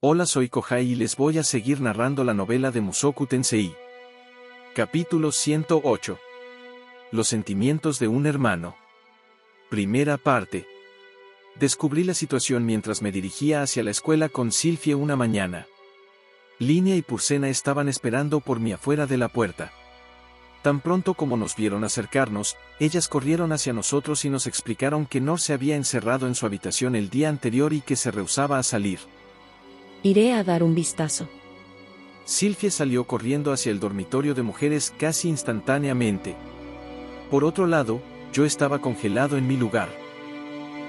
Hola, soy Kohai y les voy a seguir narrando la novela de Mushoku Tensei. Capítulo 108. Los sentimientos de un hermano. Primera parte. Descubrí la situación mientras me dirigía hacia la escuela con Sylphie una mañana. Linia y Purcena estaban esperando por mí afuera de la puerta. Tan pronto como nos vieron acercarnos, ellas corrieron hacia nosotros y nos explicaron que Nor se había encerrado en su habitación el día anterior y que se rehusaba a salir. Iré a dar un vistazo. Sylphie salió corriendo hacia el dormitorio de mujeres casi instantáneamente. Por otro lado, yo estaba congelado en mi lugar.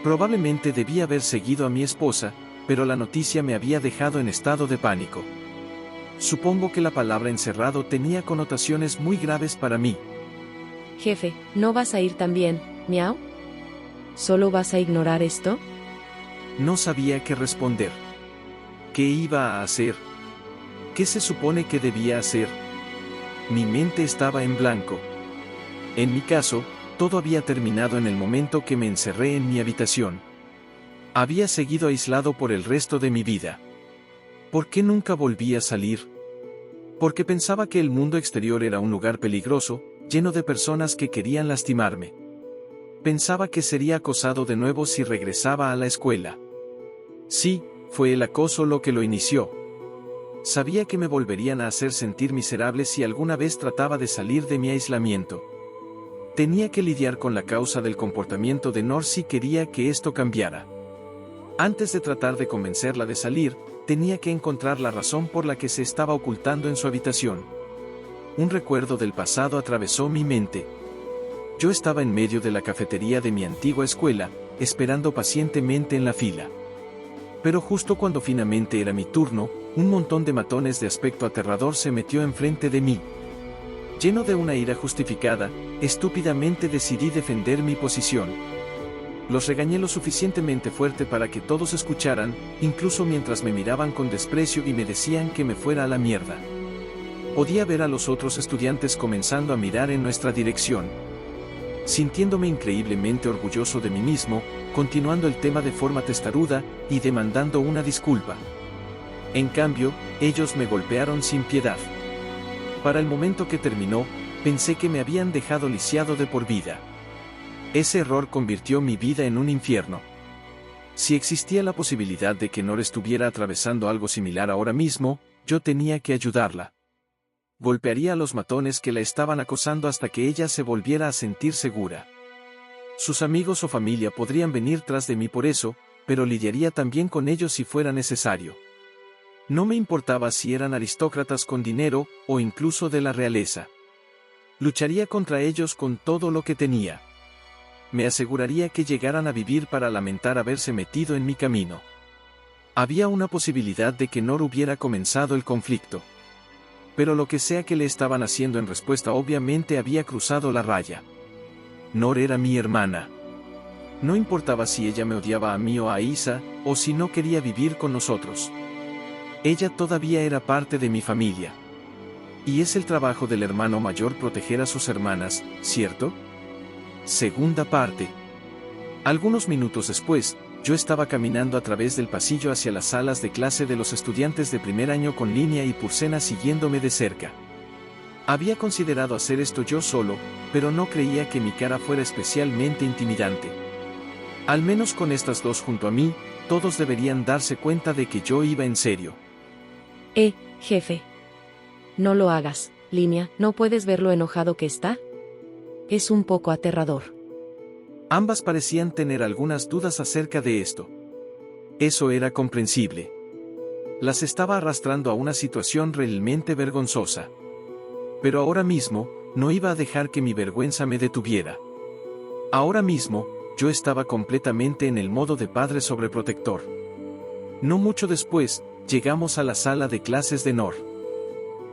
Probablemente debía haber seguido a mi esposa, pero la noticia me había dejado en estado de pánico. Supongo que la palabra encerrado tenía connotaciones muy graves para mí. Jefe, ¿no vas a ir también, miau? ¿Solo vas a ignorar esto? No sabía qué responder. ¿Qué iba a hacer? ¿Qué se supone que debía hacer? Mi mente estaba en blanco. En mi caso, todo había terminado en el momento que me encerré en mi habitación. Había seguido aislado por el resto de mi vida. ¿Por qué nunca volví a salir? Porque pensaba que el mundo exterior era un lugar peligroso, lleno de personas que querían lastimarme. Pensaba que sería acosado de nuevo si regresaba a la escuela. Sí, fue el acoso lo que lo inició. Sabía que me volverían a hacer sentir miserable si alguna vez trataba de salir de mi aislamiento. Tenía que lidiar con la causa del comportamiento de Nor si quería que esto cambiara. Antes de tratar de convencerla de salir, tenía que encontrar la razón por la que se estaba ocultando en su habitación. Un recuerdo del pasado atravesó mi mente. Yo estaba en medio de la cafetería de mi antigua escuela, esperando pacientemente en la fila. Pero justo cuando finalmente era mi turno, un montón de matones de aspecto aterrador se metió enfrente de mí. Lleno de una ira justificada, estúpidamente decidí defender mi posición. Los regañé lo suficientemente fuerte para que todos escucharan, incluso mientras me miraban con desprecio y me decían que me fuera a la mierda. Podía ver a los otros estudiantes comenzando a mirar en nuestra dirección. Sintiéndome increíblemente orgulloso de mí mismo, continuando el tema de forma testaruda y demandando una disculpa. En cambio, ellos me golpearon sin piedad. Para el momento que terminó, pensé que me habían dejado lisiado de por vida. Ese error convirtió mi vida en un infierno. Si existía la posibilidad de que Nor estuviera atravesando algo similar ahora mismo, yo tenía que ayudarla. Golpearía a los matones que la estaban acosando hasta que ella se volviera a sentir segura. Sus amigos o familia podrían venir tras de mí por eso, pero lidiaría también con ellos si fuera necesario. No me importaba si eran aristócratas con dinero, o incluso de la realeza. Lucharía contra ellos con todo lo que tenía. Me aseguraría que llegaran a vivir para lamentar haberse metido en mi camino. Había una posibilidad de que Nor hubiera comenzado el conflicto. Pero lo que sea que le estaban haciendo en respuesta obviamente había cruzado la raya. Nor era mi hermana. No importaba si ella me odiaba a mí o a Isa, o si no quería vivir con nosotros. Ella todavía era parte de mi familia. Y es el trabajo del hermano mayor proteger a sus hermanas, ¿cierto? Segunda parte. Algunos minutos después, yo estaba caminando a través del pasillo hacia las salas de clase de los estudiantes de primer año con Linia y Purcena siguiéndome de cerca. Había considerado hacer esto yo solo, pero no creía que mi cara fuera especialmente intimidante. Al menos con estas dos junto a mí, todos deberían darse cuenta de que yo iba en serio. Jefe. No lo hagas, Linia, ¿no puedes ver lo enojado que está? Es un poco aterrador. Ambas parecían tener algunas dudas acerca de esto. Eso era comprensible. Las estaba arrastrando a una situación realmente vergonzosa. Pero ahora mismo, no iba a dejar que mi vergüenza me detuviera. Ahora mismo, yo estaba completamente en el modo de padre sobreprotector. No mucho después, llegamos a la sala de clases de Nor.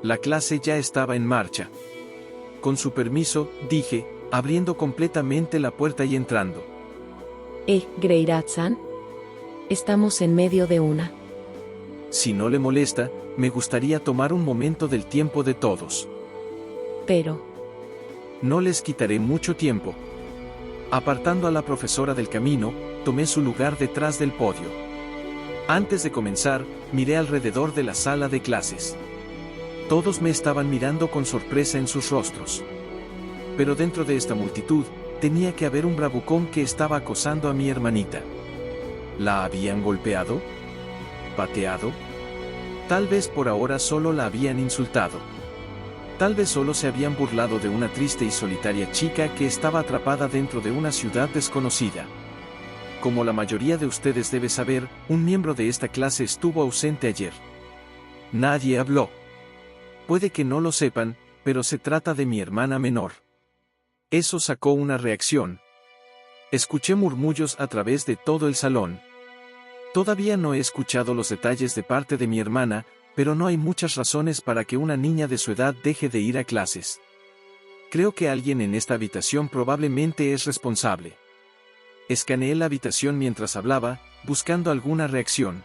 La clase ya estaba en marcha. Con su permiso, dije, abriendo completamente la puerta y entrando. Greirat-san. Estamos en medio de una. Si no le molesta, me gustaría tomar un momento del tiempo de todos. Pero. No les quitaré mucho tiempo. Apartando a la profesora del camino, tomé su lugar detrás del podio. Antes de comenzar, miré alrededor de la sala de clases. Todos me estaban mirando con sorpresa en sus rostros. Pero dentro de esta multitud, tenía que haber un bravucón que estaba acosando a mi hermanita. ¿La habían golpeado? ¿Pateado? Tal vez por ahora solo la habían insultado. Tal vez solo se habían burlado de una triste y solitaria chica que estaba atrapada dentro de una ciudad desconocida. Como la mayoría de ustedes debe saber, un miembro de esta clase estuvo ausente ayer. Nadie habló. Puede que no lo sepan, pero se trata de mi hermana menor. Eso sacó una reacción. Escuché murmullos a través de todo el salón. Todavía no he escuchado los detalles de parte de mi hermana, pero no hay muchas razones para que una niña de su edad deje de ir a clases. Creo que alguien en esta habitación probablemente es responsable. Escaneé la habitación mientras hablaba, buscando alguna reacción.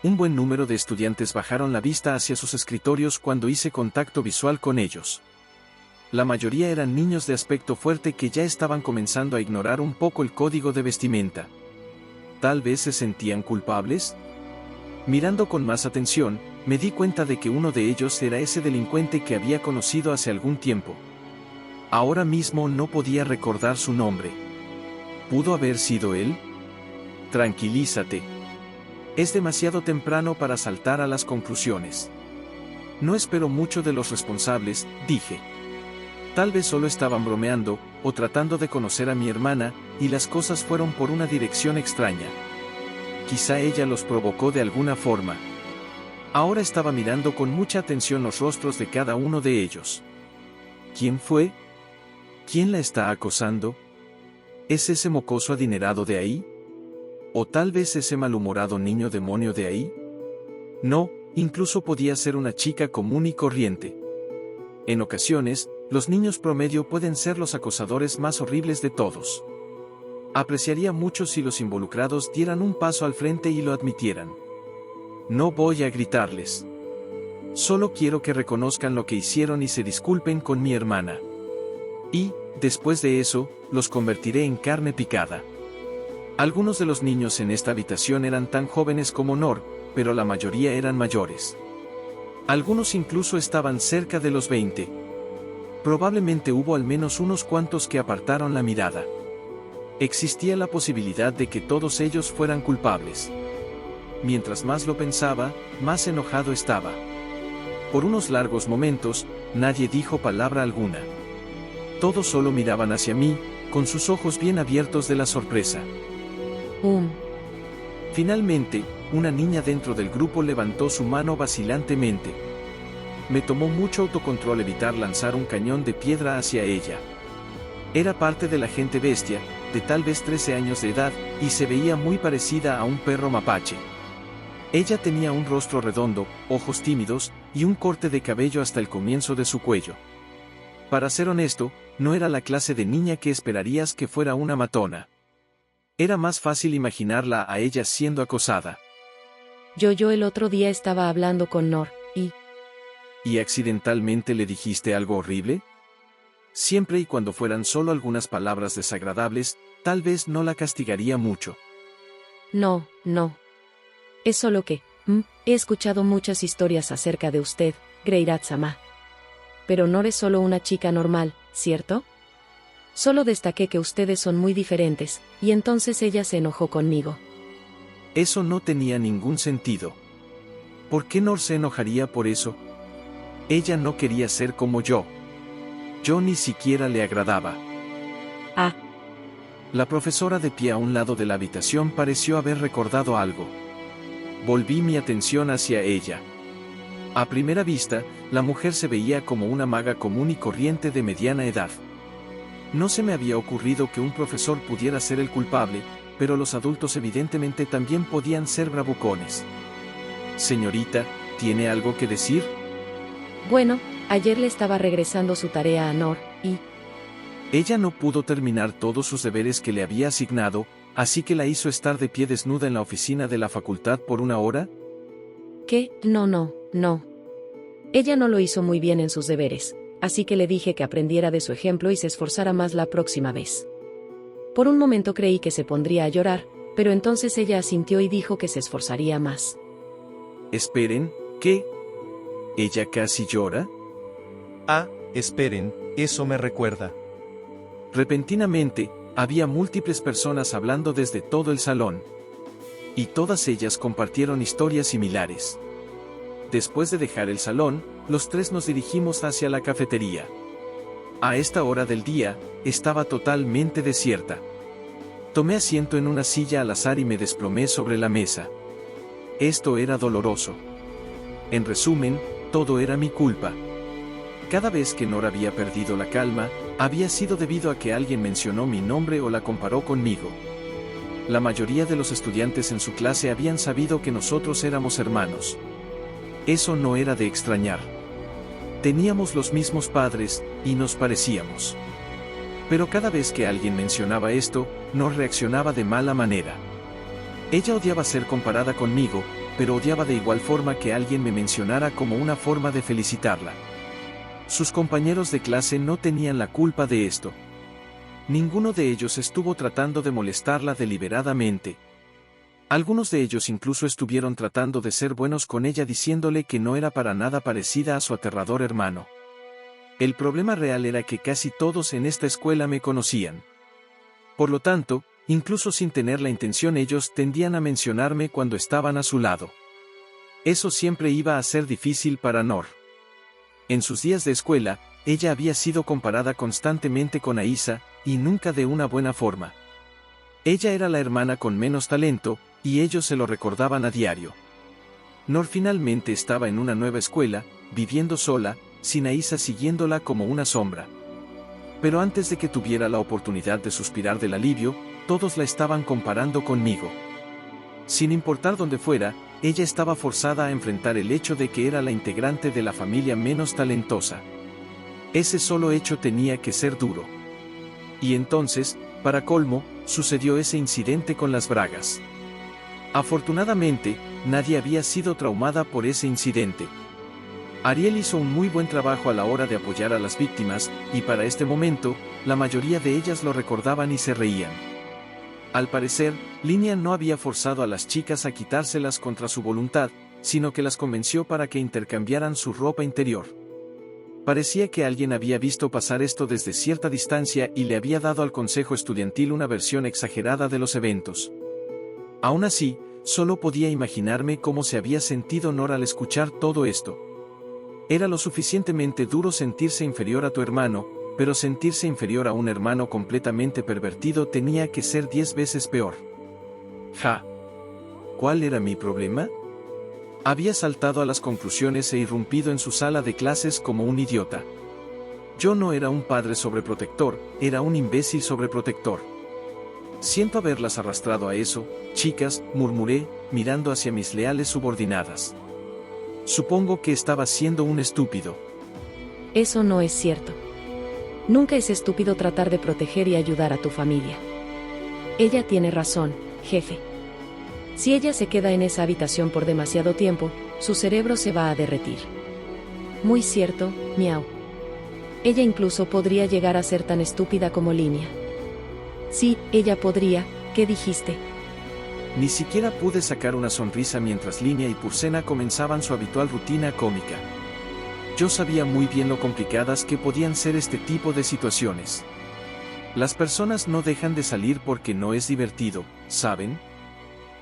Un buen número de estudiantes bajaron la vista hacia sus escritorios cuando hice contacto visual con ellos. La mayoría eran niños de aspecto fuerte que ya estaban comenzando a ignorar un poco el código de vestimenta. ¿Tal vez se sentían culpables? Mirando con más atención, me di cuenta de que uno de ellos era ese delincuente que había conocido hace algún tiempo. Ahora mismo no podía recordar su nombre. ¿Pudo haber sido él? Tranquilízate. Es demasiado temprano para saltar a las conclusiones. No espero mucho de los responsables, dije. Tal vez solo estaban bromeando, o tratando de conocer a mi hermana, y las cosas fueron por una dirección extraña. Quizá ella los provocó de alguna forma. Ahora estaba mirando con mucha atención los rostros de cada uno de ellos. ¿Quién fue? ¿Quién la está acosando? ¿Es ese mocoso adinerado de ahí? ¿O tal vez ese malhumorado niño demonio de ahí? No, incluso podía ser una chica común y corriente. En ocasiones, los niños promedio pueden ser los acosadores más horribles de todos. Apreciaría mucho si los involucrados dieran un paso al frente y lo admitieran. No voy a gritarles. Solo quiero que reconozcan lo que hicieron y se disculpen con mi hermana. Y, después de eso, los convertiré en carne picada. Algunos de los niños en esta habitación eran tan jóvenes como Nor, pero la mayoría eran mayores. Algunos incluso estaban cerca de los 20. Probablemente hubo al menos unos cuantos que apartaron la mirada. Existía la posibilidad de que todos ellos fueran culpables. Mientras más lo pensaba, más enojado estaba. Por unos largos momentos, nadie dijo palabra alguna. Todos solo miraban hacia mí, con sus ojos bien abiertos de la sorpresa. Finalmente, una niña dentro del grupo levantó su mano vacilantemente. Me tomó mucho autocontrol evitar lanzar un cañón de piedra hacia ella. Era parte de la gente bestia, de tal vez 13 años de edad, y se veía muy parecida a un perro mapache. Ella tenía un rostro redondo, ojos tímidos, y un corte de cabello hasta el comienzo de su cuello. Para ser honesto, no era la clase de niña que esperarías que fuera una matona. Era más fácil imaginarla a ella siendo acosada. Yo el otro día estaba hablando con Nor, y... ¿Y accidentalmente le dijiste algo horrible? Siempre y cuando fueran solo algunas palabras desagradables, tal vez no la castigaría mucho. No. Es solo que, he escuchado muchas historias acerca de usted, Greirat-sama. Pero Nor es solo una chica normal, ¿cierto? Solo destaqué que ustedes son muy diferentes, y entonces ella se enojó conmigo. Eso no tenía ningún sentido. ¿Por qué Nor se enojaría por eso? Ella no quería ser como yo. Yo ni siquiera le agradaba. La profesora de pie a un lado de la habitación pareció haber recordado algo. Volví mi atención hacia ella. A primera vista, la mujer se veía como una maga común y corriente de mediana edad. No se me había ocurrido que un profesor pudiera ser el culpable, pero los adultos evidentemente también podían ser bravucones. Señorita, ¿tiene algo que decir? Bueno, ayer le estaba regresando su tarea a Nor, y... Ella no pudo terminar todos sus deberes que le había asignado, así que la hizo estar de pie desnuda en la oficina de la facultad por una hora. ¿Qué? No. Ella no lo hizo muy bien en sus deberes, así que le dije que aprendiera de su ejemplo y se esforzara más la próxima vez. Por un momento creí que se pondría a llorar, Pero entonces ella asintió y dijo que se esforzaría más. Esperen, ¿qué? ¿Ella casi llora? Ah, esperen, eso me recuerda. Repentinamente, había múltiples personas hablando desde todo el salón. Y todas ellas compartieron historias similares. Después de dejar el salón, los tres nos dirigimos hacia la cafetería. A esta hora del día, estaba totalmente desierta. Tomé asiento en una silla al azar y me desplomé sobre la mesa. Esto era doloroso. En resumen, todo era mi culpa. Cada vez que Nora había perdido la calma, había sido debido a que alguien mencionó mi nombre o la comparó conmigo. La mayoría de los estudiantes en su clase habían sabido que nosotros éramos hermanos. Eso no era de extrañar. Teníamos los mismos padres, y nos parecíamos. Pero cada vez que alguien mencionaba esto, Nora reaccionaba de mala manera. Ella odiaba ser comparada conmigo, pero odiaba de igual forma que alguien me mencionara como una forma de felicitarla. Sus compañeros de clase no tenían la culpa de esto. Ninguno de ellos estuvo tratando de molestarla deliberadamente. Algunos de ellos incluso estuvieron tratando de ser buenos con ella diciéndole que no era para nada parecida a su aterrador hermano. El problema real era que casi todos en esta escuela me conocían. Por lo tanto, incluso sin tener la intención ellos tendían a mencionarme cuando estaban a su lado. Eso siempre iba a ser difícil para Nora. En sus días de escuela, ella había sido comparada constantemente con Aisa, y nunca de una buena forma. Ella era la hermana con menos talento, y ellos se lo recordaban a diario. Nora finalmente estaba en una nueva escuela, viviendo sola, sin Aisa siguiéndola como una sombra. Pero antes de que tuviera la oportunidad de suspirar del alivio, todos la estaban comparando conmigo. Sin importar dónde fuera, ella estaba forzada a enfrentar el hecho de que era la integrante de la familia menos talentosa. Ese solo hecho tenía que ser duro. Y entonces, para colmo, sucedió ese incidente con las bragas. Afortunadamente, nadie había sido traumada por ese incidente. Ariel hizo un muy buen trabajo a la hora de apoyar a las víctimas, y para este momento, la mayoría de ellas lo recordaban y se reían. Al parecer, Linian no había forzado a las chicas a quitárselas contra su voluntad, sino que las convenció para que intercambiaran su ropa interior. Parecía que alguien había visto pasar esto desde cierta distancia y le había dado al consejo estudiantil una versión exagerada de los eventos. Aún así, solo podía imaginarme cómo se había sentido Nora al escuchar todo esto. Era lo suficientemente duro sentirse inferior a tu hermano, pero sentirse inferior a un hermano completamente pervertido tenía que ser 10 veces peor. Ja. ¿Cuál era mi problema? Había saltado a las conclusiones e irrumpido en su sala de clases como un idiota. Yo no era un padre sobreprotector, era un imbécil sobreprotector. Siento haberlas arrastrado a eso, chicas, murmuré, mirando hacia mis leales subordinadas. Supongo que estaba siendo un estúpido. Eso no es cierto. Nunca es estúpido tratar de proteger y ayudar a tu familia. Ella tiene razón, jefe. Si ella se queda en esa habitación por demasiado tiempo, su cerebro se va a derretir. Muy cierto, miau. Ella incluso podría llegar a ser tan estúpida como Linia. Sí, ella podría. ¿Qué dijiste? Ni siquiera pude sacar una sonrisa mientras Linia y Purcena comenzaban su habitual rutina cómica. Yo sabía muy bien lo complicadas que podían ser este tipo de situaciones. Las personas no dejan de salir porque no es divertido, ¿saben?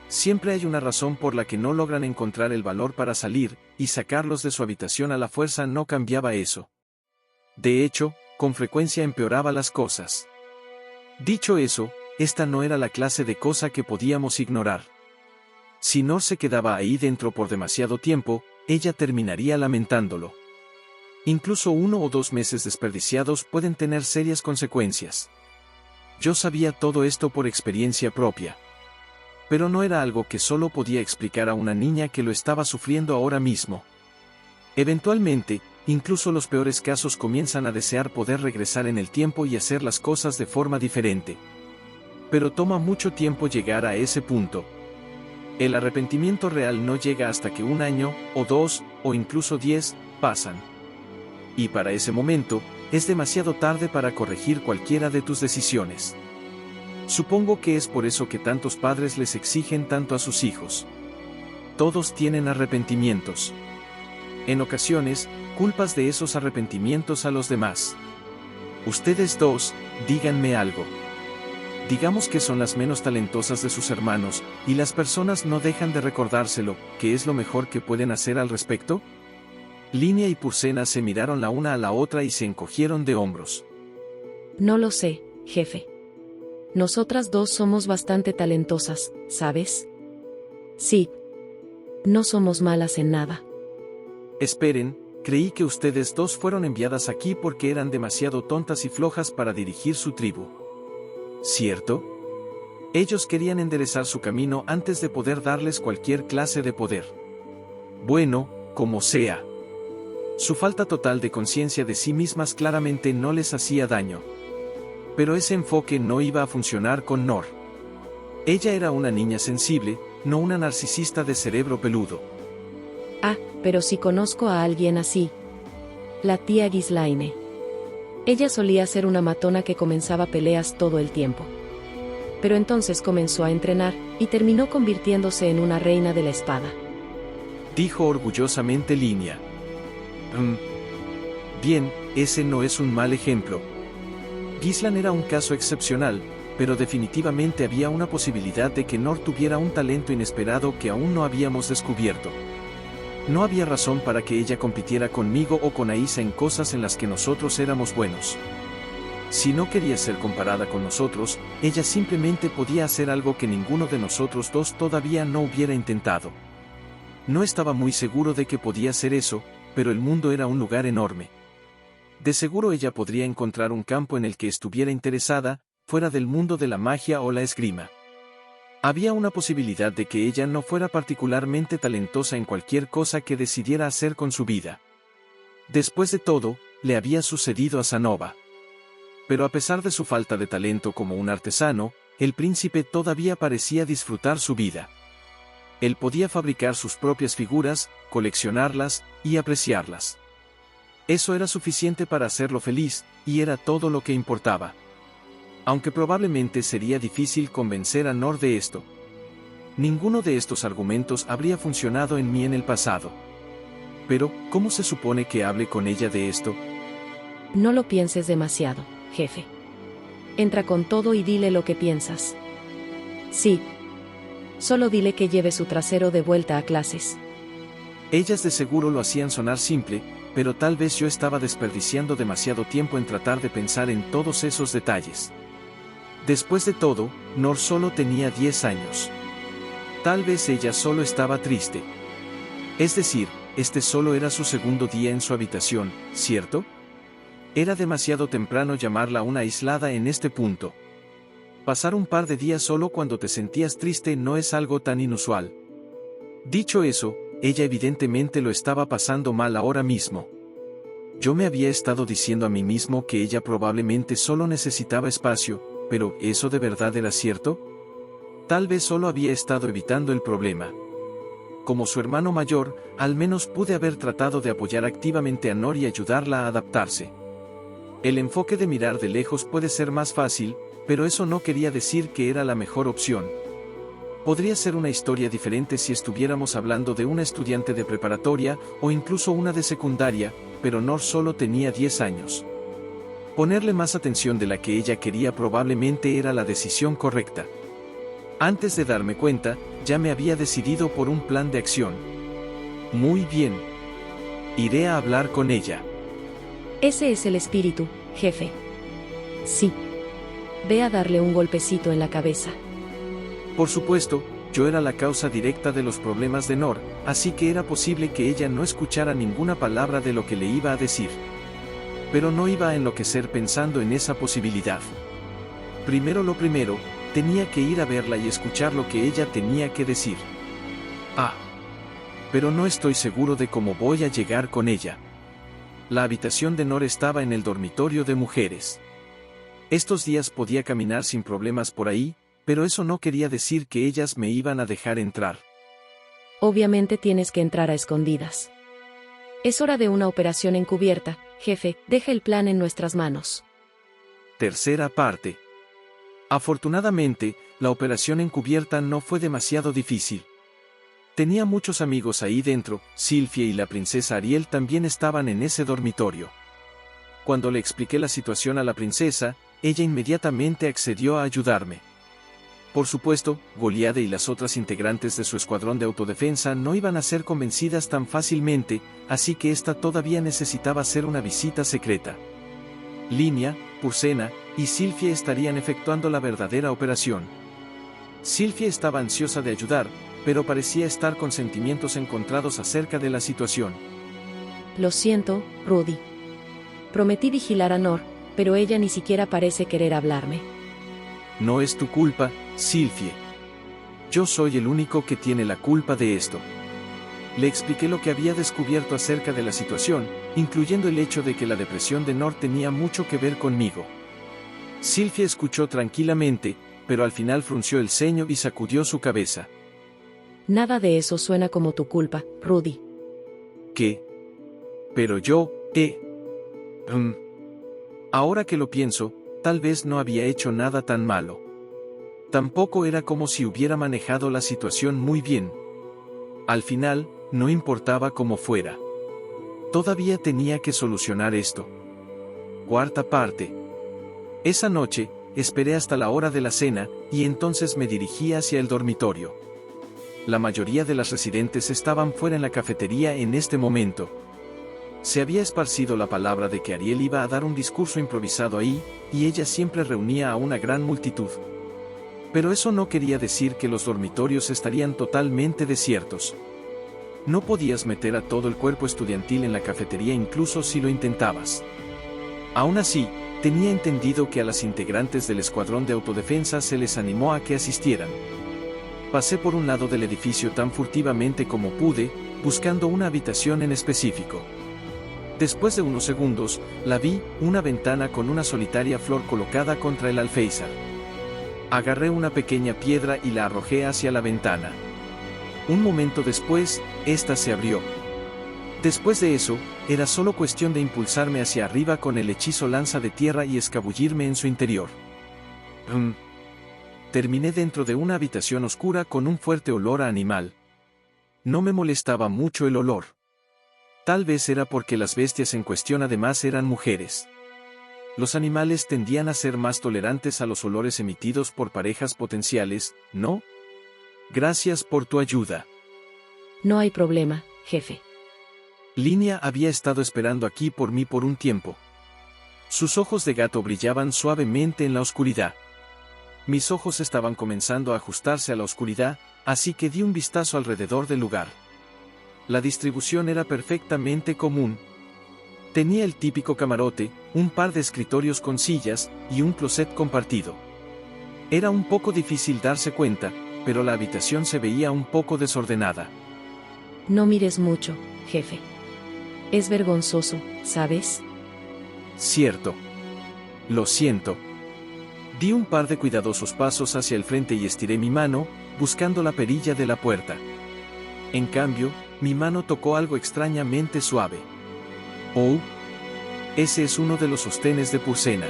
Siempre hay una razón por la que no logran encontrar el valor para salir, y sacarlos de su habitación a la fuerza no cambiaba eso. De hecho, con frecuencia empeoraba las cosas. Dicho eso, esta no era la clase de cosa que podíamos ignorar. Si Nora se quedaba ahí dentro por demasiado tiempo, ella terminaría lamentándolo. Incluso 1 o 2 meses desperdiciados pueden tener serias consecuencias. Yo sabía todo esto por experiencia propia. Pero no era algo que solo podía explicar a una niña que lo estaba sufriendo ahora mismo. Eventualmente, incluso los peores casos comienzan a desear poder regresar en el tiempo y hacer las cosas de forma diferente. Pero toma mucho tiempo llegar a ese punto. El arrepentimiento real no llega hasta que 1 año, o 2, o incluso 10, pasan. Y para ese momento, es demasiado tarde para corregir cualquiera de tus decisiones. Supongo que es por eso que tantos padres les exigen tanto a sus hijos. Todos tienen arrepentimientos. En ocasiones, culpas de esos arrepentimientos a los demás. Ustedes dos, díganme algo. Digamos que son las menos talentosas de sus hermanos, y las personas no dejan de recordárselo, ¿qué es lo mejor que pueden hacer al respecto? Linia y Purcena se miraron la una a la otra y se encogieron de hombros. No lo sé, jefe. Nosotras dos somos bastante talentosas, ¿sabes? Sí. No somos malas en nada. Esperen, creí que ustedes dos fueron enviadas aquí porque eran demasiado tontas y flojas para dirigir su tribu. ¿Cierto? Ellos querían enderezar su camino antes de poder darles cualquier clase de poder. Bueno, como sea. Su falta total de conciencia de sí mismas claramente no les hacía daño. Pero ese enfoque no iba a funcionar con Nor. Ella era una niña sensible, no una narcisista de cerebro peludo. Ah, pero sí conozco a alguien así. La tía Ghislaine. Ella solía ser una matona que comenzaba peleas todo el tiempo. Pero entonces comenzó a entrenar, y terminó convirtiéndose en una reina de la espada. Dijo orgullosamente Linia. Bien, ese no es un mal ejemplo. Ghislaine era un caso excepcional, pero definitivamente había una posibilidad de que Nor tuviera un talento inesperado que aún no habíamos descubierto. No había razón para que ella compitiera conmigo o con Aisa en cosas en las que nosotros éramos buenos. Si no quería ser comparada con nosotros, ella simplemente podía hacer algo que ninguno de nosotros dos todavía no hubiera intentado. No estaba muy seguro de que podía hacer eso, pero el mundo era un lugar enorme. De seguro ella podría encontrar un campo en el que estuviera interesada, fuera del mundo de la magia o la esgrima. Había una posibilidad de que ella no fuera particularmente talentosa en cualquier cosa que decidiera hacer con su vida. Después de todo, le había sucedido a Sanova. Pero a pesar de su falta de talento como un artesano, el príncipe todavía parecía disfrutar su vida. Él podía fabricar sus propias figuras, coleccionarlas, y apreciarlas. Eso era suficiente para hacerlo feliz, y era todo lo que importaba. Aunque probablemente sería difícil convencer a Nor de esto. Ninguno de estos argumentos habría funcionado en mí en el pasado. Pero, ¿cómo se supone que hable con ella de esto? No lo pienses demasiado, jefe. Entra con todo y dile lo que piensas. Sí. Solo dile que lleve su trasero de vuelta a clases. Ellas de seguro lo hacían sonar simple, pero tal vez yo estaba desperdiciando demasiado tiempo en tratar de pensar en todos esos detalles. Después de todo, Nor solo tenía 10 años. Tal vez ella solo estaba triste. Es decir, este solo era su segundo día en su habitación, ¿cierto? Era demasiado temprano llamarla una aislada en este punto. Pasar un par de días solo cuando te sentías triste no es algo tan inusual. Dicho eso, ella evidentemente lo estaba pasando mal ahora mismo. Yo me había estado diciendo a mí mismo que ella probablemente solo necesitaba espacio, pero ¿eso de verdad era cierto? Tal vez solo había estado evitando el problema. Como su hermano mayor, al menos pude haber tratado de apoyar activamente a Nor y ayudarla a adaptarse. El enfoque de mirar de lejos puede ser más fácil, pero eso no quería decir que era la mejor opción. Podría ser una historia diferente si estuviéramos hablando de una estudiante de preparatoria o incluso una de secundaria, pero Nor solo tenía 10 años. Ponerle más atención de la que ella quería probablemente era la decisión correcta. Antes de darme cuenta, ya me había decidido por un plan de acción. Muy bien. Iré a hablar con ella. Ese es el espíritu, jefe. Sí. Ve a darle un golpecito en la cabeza. Por supuesto, yo era la causa directa de los problemas de Nor, así que era posible que ella no escuchara ninguna palabra de lo que le iba a decir. Pero no iba a enloquecer pensando en esa posibilidad. Primero lo primero, tenía que ir a verla y escuchar lo que ella tenía que decir. Pero no estoy seguro de cómo voy a llegar con ella. La habitación de Nor estaba en el dormitorio de mujeres. Estos días podía caminar sin problemas por ahí, pero eso no quería decir que ellas me iban a dejar entrar. Obviamente tienes que entrar a escondidas. Es hora de una operación encubierta, jefe, deja el plan en nuestras manos. Tercera parte. Afortunadamente, la operación encubierta no fue demasiado difícil. Tenía muchos amigos ahí dentro, Sylphie y la princesa Ariel también estaban en ese dormitorio. Cuando le expliqué la situación a la princesa, ella inmediatamente accedió a ayudarme. Por supuesto, Goliade y las otras integrantes de su escuadrón de autodefensa no iban a ser convencidas tan fácilmente, así que esta todavía necesitaba hacer una visita secreta. Linia, Pursena y Sylphie estarían efectuando la verdadera operación. Sylphie estaba ansiosa de ayudar, pero parecía estar con sentimientos encontrados acerca de la situación. Lo siento, Rudy. Prometí vigilar a Nor, pero ella ni siquiera parece querer hablarme. No es tu culpa, Sylphie. Yo soy el único que tiene la culpa de esto. Le expliqué lo que había descubierto acerca de la situación, incluyendo el hecho de que la depresión de Nor tenía mucho que ver conmigo. Sylphie escuchó tranquilamente, pero al final frunció el ceño y sacudió su cabeza. Nada de eso suena como tu culpa, Rudy. ¿Qué? Pero yo, Ahora que lo pienso, tal vez no había hecho nada tan malo. Tampoco era como si hubiera manejado la situación muy bien. Al final, no importaba cómo fuera. Todavía tenía que solucionar esto. Cuarta parte. Esa noche, esperé hasta la hora de la cena, y entonces me dirigí hacia el dormitorio. La mayoría de las residentes estaban fuera en la cafetería en este momento. Se había esparcido la palabra de que Ariel iba a dar un discurso improvisado ahí, y ella siempre reunía a una gran multitud. Pero eso no quería decir que los dormitorios estarían totalmente desiertos. No podías meter a todo el cuerpo estudiantil en la cafetería incluso si lo intentabas. Aún así, tenía entendido que a las integrantes del escuadrón de autodefensa se les animó a que asistieran. Pasé por un lado del edificio tan furtivamente como pude, buscando una habitación en específico. Después de unos segundos, la vi, una ventana con una solitaria flor colocada contra el alféizar. Agarré una pequeña piedra y la arrojé hacia la ventana. Un momento después, esta se abrió. Después de eso, era solo cuestión de impulsarme hacia arriba con el hechizo lanza de tierra y escabullirme en su interior. Terminé dentro de una habitación oscura con un fuerte olor a animal. No me molestaba mucho el olor. Tal vez era porque las bestias en cuestión además eran mujeres. Los animales tendían a ser más tolerantes a los olores emitidos por parejas potenciales, ¿no? Gracias por tu ayuda. No hay problema, jefe. Linia había estado esperando aquí por mí por un tiempo. Sus ojos de gato brillaban suavemente en la oscuridad. Mis ojos estaban comenzando a ajustarse a la oscuridad, así que di un vistazo alrededor del lugar. La distribución era perfectamente común. Tenía el típico camarote, un par de escritorios con sillas, y un closet compartido. Era un poco difícil darse cuenta, pero la habitación se veía un poco desordenada. No mires mucho, jefe. Es vergonzoso, ¿sabes? Cierto. Lo siento. Di un par de cuidadosos pasos hacia el frente y estiré mi mano, buscando la perilla de la puerta. En cambio, mi mano tocó algo extrañamente suave. Oh. Ese es uno de los sostenes de Pursena.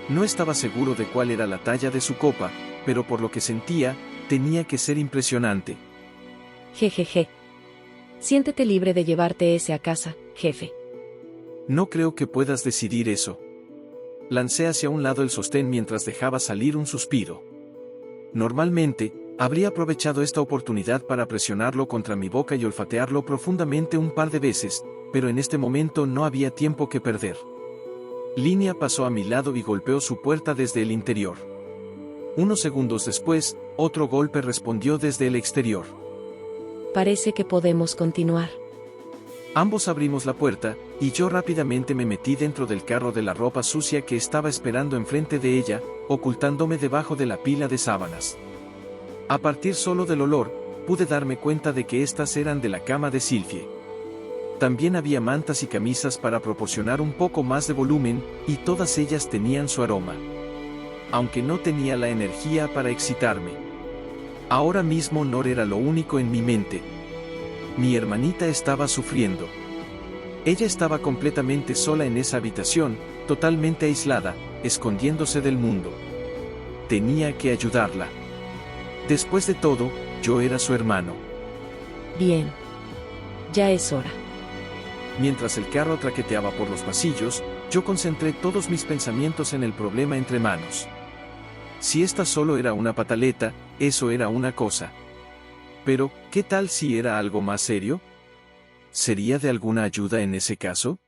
No estaba seguro de cuál era la talla de su copa, pero por lo que sentía, tenía que ser impresionante. Jejeje. Siéntete libre de llevarte ese a casa, jefe. No creo que puedas decidir eso. Lancé hacia un lado el sostén mientras dejaba salir un suspiro. Normalmente, habría aprovechado esta oportunidad para presionarlo contra mi boca y olfatearlo profundamente un par de veces, pero en este momento no había tiempo que perder. Linia pasó a mi lado y golpeó su puerta desde el interior. Unos segundos después, otro golpe respondió desde el exterior. Parece que podemos continuar. Ambos abrimos la puerta, y yo rápidamente me metí dentro del carro de la ropa sucia que estaba esperando enfrente de ella, ocultándome debajo de la pila de sábanas. A partir solo del olor, pude darme cuenta de que estas eran de la cama de Sylphie. También había mantas y camisas para proporcionar un poco más de volumen, y todas ellas tenían su aroma. Aunque no tenía la energía para excitarme. Ahora mismo Nor era lo único en mi mente. Mi hermanita estaba sufriendo. Ella estaba completamente sola en esa habitación, totalmente aislada, escondiéndose del mundo. tenía que ayudarla. Después de todo, yo era su hermano. Bien. Ya es hora. Mientras el carro traqueteaba por los pasillos, yo concentré todos mis pensamientos en el problema entre manos. Si esta solo era una pataleta, eso era una cosa. Pero, ¿qué tal si era algo más serio? ¿Sería de alguna ayuda en ese caso?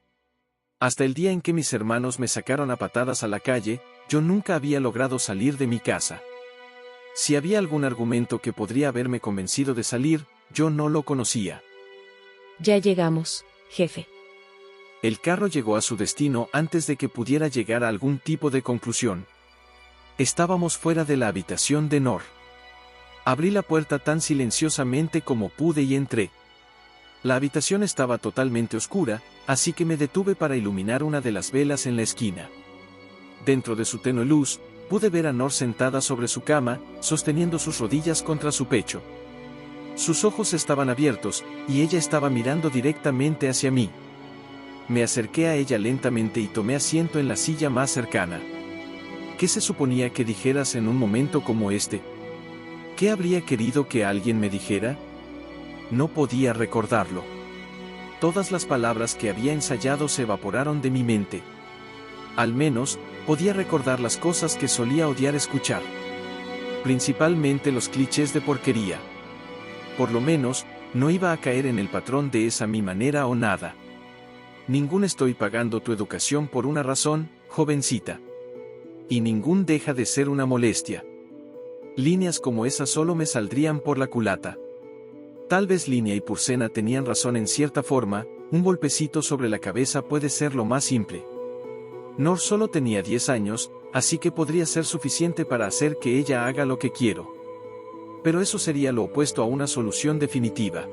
Hasta el día en que mis hermanos me sacaron a patadas a la calle, yo nunca había logrado salir de mi casa. Si había algún argumento que podría haberme convencido de salir, yo no lo conocía. Ya llegamos, jefe. El carro llegó a su destino antes de que pudiera llegar a algún tipo de conclusión. Estábamos fuera de la habitación de Nor. Abrí la puerta tan silenciosamente como pude y entré. La habitación estaba totalmente oscura, así que me detuve para iluminar una de las velas en la esquina. Dentro de su tenue luz, pude ver a Nor sentada sobre su cama, sosteniendo sus rodillas contra su pecho. Sus ojos estaban abiertos, y ella estaba mirando directamente hacia mí. Me acerqué a ella lentamente y tomé asiento en la silla más cercana. ¿Qué se suponía que dijeras en un momento como este? ¿Qué habría querido que alguien me dijera? No podía recordarlo. Todas las palabras que había ensayado se evaporaron de mi mente. Al menos, podía recordar las cosas que solía odiar escuchar. Principalmente los clichés de porquería. Por lo menos, no iba a caer en el patrón de esa mi manera o nada. Ningún estoy pagando tu educación por una razón, jovencita. Y ningún deja de ser una molestia. Líneas como esas solo me saldrían por la culata. Tal vez Línea y Purcena tenían razón en cierta forma, un golpecito sobre la cabeza puede ser lo más simple. Nor solo tenía 10 años, así que podría ser suficiente para hacer que ella haga lo que quiero. Pero eso sería lo opuesto a una solución definitiva.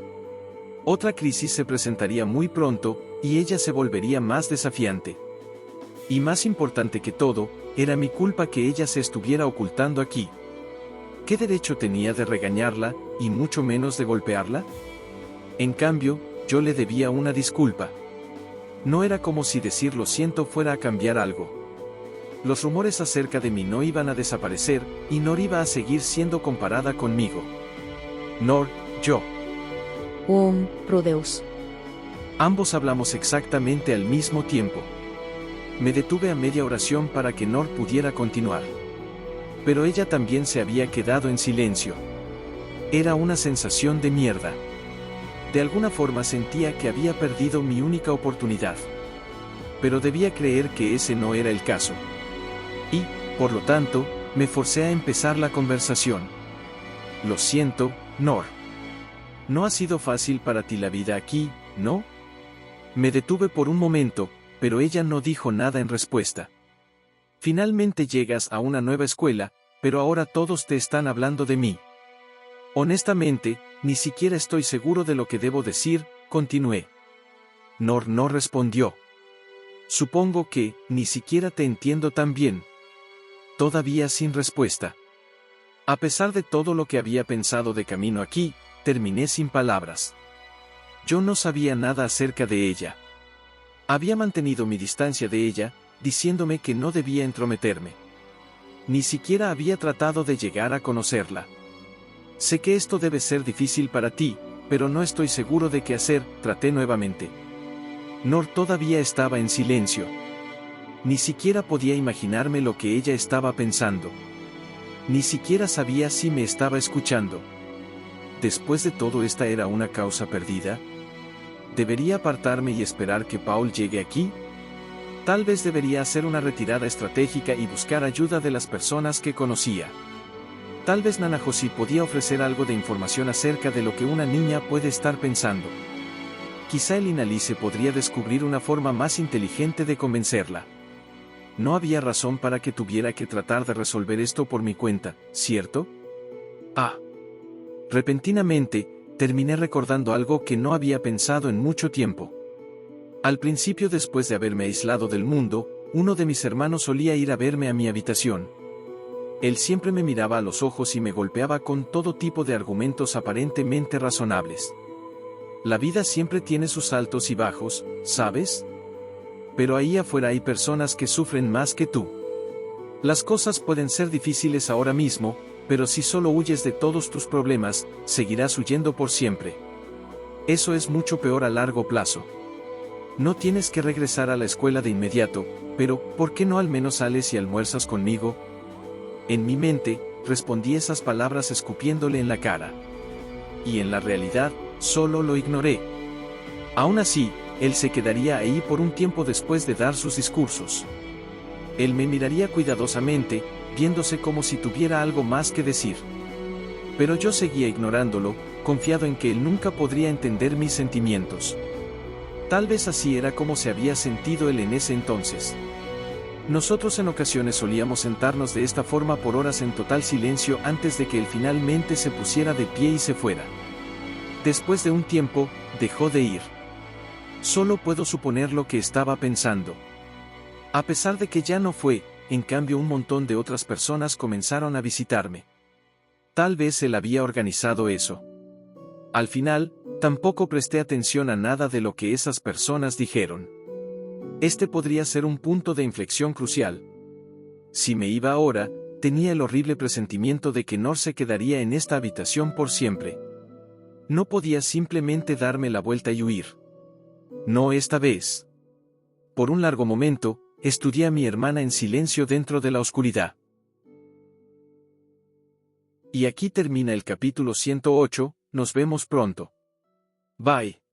Otra crisis se presentaría muy pronto, y ella se volvería más desafiante. Y más importante que todo, era mi culpa que ella se estuviera ocultando aquí. ¿Qué derecho tenía de regañarla, y mucho menos de golpearla? En cambio, yo le debía una disculpa. No era como si decir lo siento fuera a cambiar algo. Los rumores acerca de mí no iban a desaparecer, y Nor iba a seguir siendo comparada conmigo. Nor, yo. Rudeus. Ambos hablamos exactamente al mismo tiempo. Me detuve a media oración para que Nor pudiera continuar. Pero ella también se había quedado en silencio. Era una sensación de mierda. De alguna forma sentía que había perdido mi única oportunidad. Pero debía creer que ese no era el caso. Y, por lo tanto, me forcé a empezar la conversación. Lo siento, Nor. No ha sido fácil para ti la vida aquí, ¿no? Me detuve por un momento, pero ella no dijo nada en respuesta. Finalmente llegas a una nueva escuela, pero ahora todos te están hablando de mí. Honestamente, ni siquiera estoy seguro de lo que debo decir, continué. Nor no respondió. Supongo que, ni siquiera te entiendo tan bien. Todavía sin respuesta. A pesar de todo lo que había pensado de camino aquí, terminé sin palabras. Yo no sabía nada acerca de ella. Había mantenido mi distancia de ella, diciéndome que no debía entrometerme. Ni siquiera había tratado de llegar a conocerla. Sé que esto debe ser difícil para ti, pero no estoy seguro de qué hacer, traté nuevamente. Nor todavía estaba en silencio. Ni siquiera podía imaginarme lo que ella estaba pensando. Ni siquiera sabía si me estaba escuchando. Después de todo, ¿esta era una causa perdida? ¿Debería apartarme y esperar que Paul llegue aquí? Tal vez debería hacer una retirada estratégica y buscar ayuda de las personas que conocía. Tal vez Nana Josie podía ofrecer algo de información acerca de lo que una niña puede estar pensando. Quizá el Inalice podría descubrir una forma más inteligente de convencerla. No había razón para que tuviera que tratar de resolver esto por mi cuenta, ¿cierto? Repentinamente, terminé recordando algo que no había pensado en mucho tiempo. Al principio, después de haberme aislado del mundo, uno de mis hermanos solía ir a verme a mi habitación. Él siempre me miraba a los ojos y me golpeaba con todo tipo de argumentos aparentemente razonables. La vida siempre tiene sus altos y bajos, ¿sabes? Pero ahí afuera hay personas que sufren más que tú. Las cosas pueden ser difíciles ahora mismo, pero si solo huyes de todos tus problemas, seguirás huyendo por siempre. Eso es mucho peor a largo plazo. No tienes que regresar a la escuela de inmediato, pero ¿por qué no al menos sales y almuerzas conmigo? En mi mente, respondí esas palabras escupiéndole en la cara. Y en la realidad, solo lo ignoré. Aún así, él se quedaría ahí por un tiempo después de dar sus discursos. Él me miraría cuidadosamente, viéndose como si tuviera algo más que decir. Pero yo seguía ignorándolo, confiado en que él nunca podría entender mis sentimientos. Tal vez así era como se había sentido él en ese entonces. Nosotros en ocasiones solíamos sentarnos de esta forma por horas en total silencio antes de que él finalmente se pusiera de pie y se fuera. Después de un tiempo, dejó de ir. Solo puedo suponer lo que estaba pensando. A pesar de que ya no fue, en cambio un montón de otras personas comenzaron a visitarme. Tal vez él había organizado eso. Al final, tampoco presté atención a nada de lo que esas personas dijeron. Este podría ser un punto de inflexión crucial. Si me iba ahora, tenía el horrible presentimiento de que Nor se quedaría en esta habitación por siempre. No podía simplemente darme la vuelta y huir. No esta vez. Por un largo momento, estudié a mi hermana en silencio dentro de la oscuridad. Y aquí termina el capítulo 108, nos vemos pronto. Bye.